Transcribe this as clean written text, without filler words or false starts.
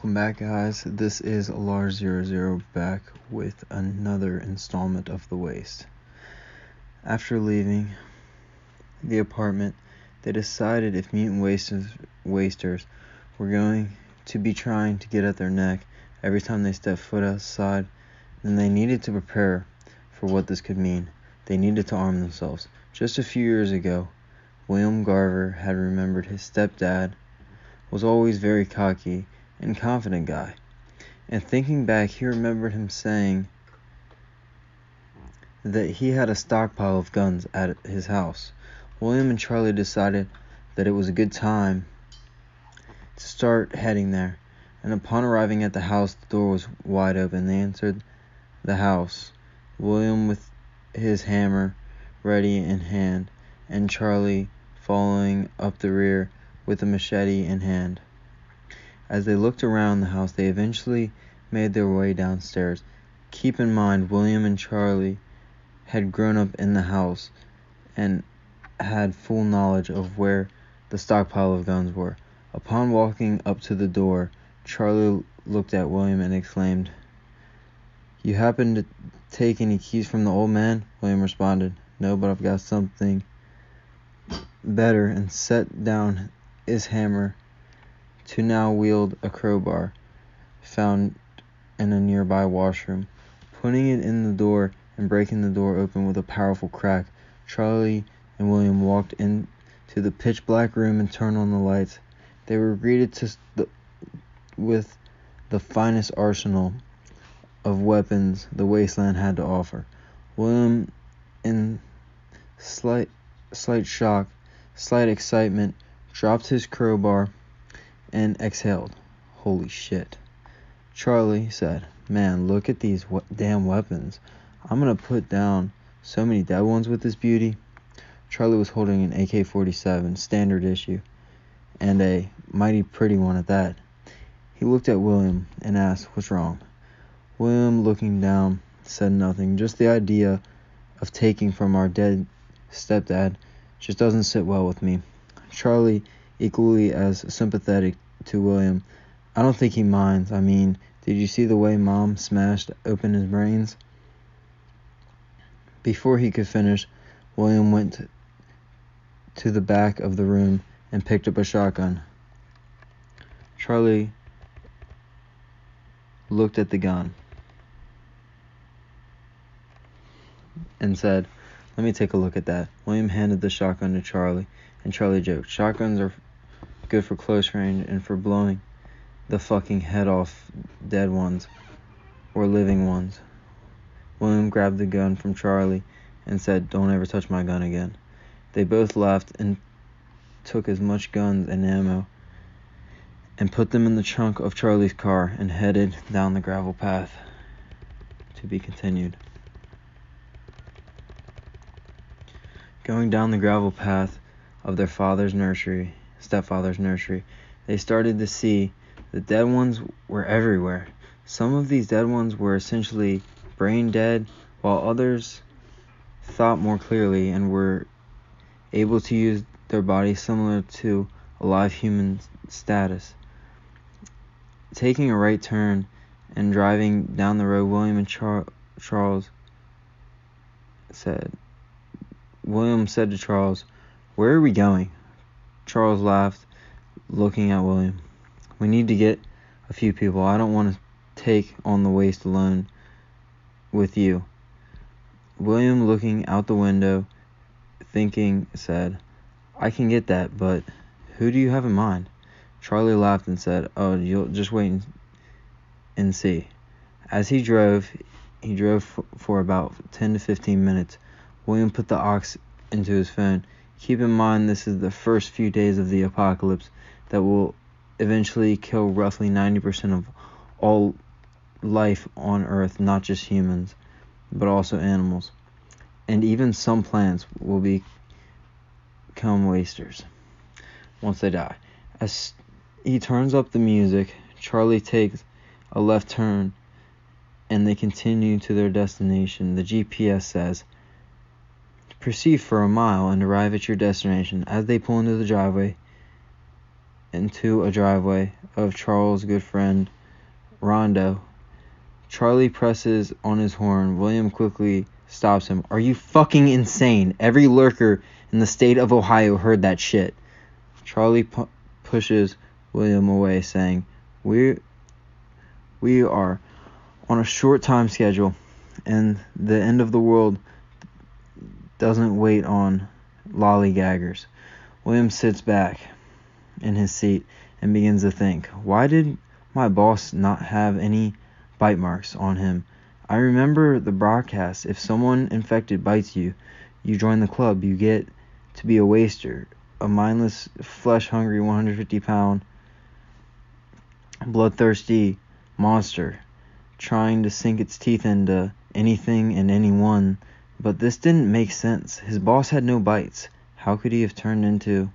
Welcome back, guys. This is Lars00 back with another installment of The Waste. After leaving the apartment, they decided if mutant wasters were going to be trying to get at their neck every time they stepped foot outside, then they needed to prepare for what this could mean. They needed to arm themselves. Just a few years ago, William Garver had remembered his stepdad was always very cocky and confident guy. And thinking back, he remembered him saying that he had a stockpile of guns at his house. William and Charlie decided that it was a good time to start heading there. And upon arriving at the house, the door was wide open. They entered the house, William with his hammer ready in hand, and Charlie following up the rear with a machete in hand. As they looked around the house, they eventually made their way downstairs. Keep in mind, William and Charlie had grown up in the house and had full knowledge of where the stockpile of guns were. Upon walking up to the door, Charlie looked at William and exclaimed, "You happen to take any keys from the old man?" William responded, "No, but I've got something better," and set down his hammer to now wield a crowbar found in a nearby washroom. Putting it in the door and breaking the door open with a powerful crack, Charlie and William walked into the pitch-black room and turned on the lights. They were greeted with the finest arsenal of weapons the wasteland had to offer. William, in slight shock, slight excitement, dropped his crowbar and exhaled. "Holy shit." Charlie said, "Man, look at these damn weapons. I'm gonna put down so many dead ones with this beauty." Charlie was holding an AK-47 standard issue, and a mighty pretty one at that. He looked at William and asked, "What's wrong?" William, looking down, said nothing. "Just the idea of taking from our dead stepdad just doesn't sit well with me." Charlie, equally as sympathetic to William, "I don't think he minds. I mean, did you see the way Mom smashed open his brains?" Before he could finish, William went to the back of the room and picked up a shotgun. Charlie looked at the gun and said, "Let me take a look at that." William handed the shotgun to Charlie, and Charlie joked, "Shotguns are good for close range and for blowing the fucking head off dead ones or living ones." William grabbed the gun from Charlie and said, "Don't ever touch my gun again." They both laughed and took as much guns and ammo and put them in the trunk of Charlie's car and headed down the gravel path. To be continued. Going down the gravel path of their stepfather's nursery, they started to see the dead ones were everywhere. Some of these dead ones were essentially brain dead, while others thought more clearly and were able to use their bodies similar to a live human status. Taking a right turn and driving down the road, William said to Charles, "Where are we going?" Charles laughed, looking at William. "We need to get a few people. I don't want to take on the waste alone with you." William, looking out the window, thinking, said, "I can get that, but who do you have in mind?" Charlie laughed and said, "Oh, you'll just wait and see." As he drove for about 10 to 15 minutes. William put the aux into his phone. Keep in mind, this is the first few days of the apocalypse that will eventually kill roughly 90% of all life on Earth, not just humans, but also animals. And even some plants will become wasters once they die. As he turns up the music, Charlie takes a left turn and they continue to their destination. The GPS says, "Proceed for a mile and arrive at your destination." As they pull into the driveway into a driveway of Charles' good friend, Rondo. Charlie presses on his horn. William quickly stops him. Are you fucking insane? Every lurker in the state of Ohio heard that shit. Charlie pushes William away, saying, We are on a short time schedule, and the end of the world doesn't wait on lollygaggers. William sits back in his seat and begins to think, why did my boss not have any bite marks on him? I remember the broadcast. If someone infected bites you, you join the club. You get to be a waster, a mindless, flesh-hungry 150-pound, bloodthirsty monster trying to sink its teeth into anything and anyone. But this didn't make sense. His boss had no bites. How could he have turned into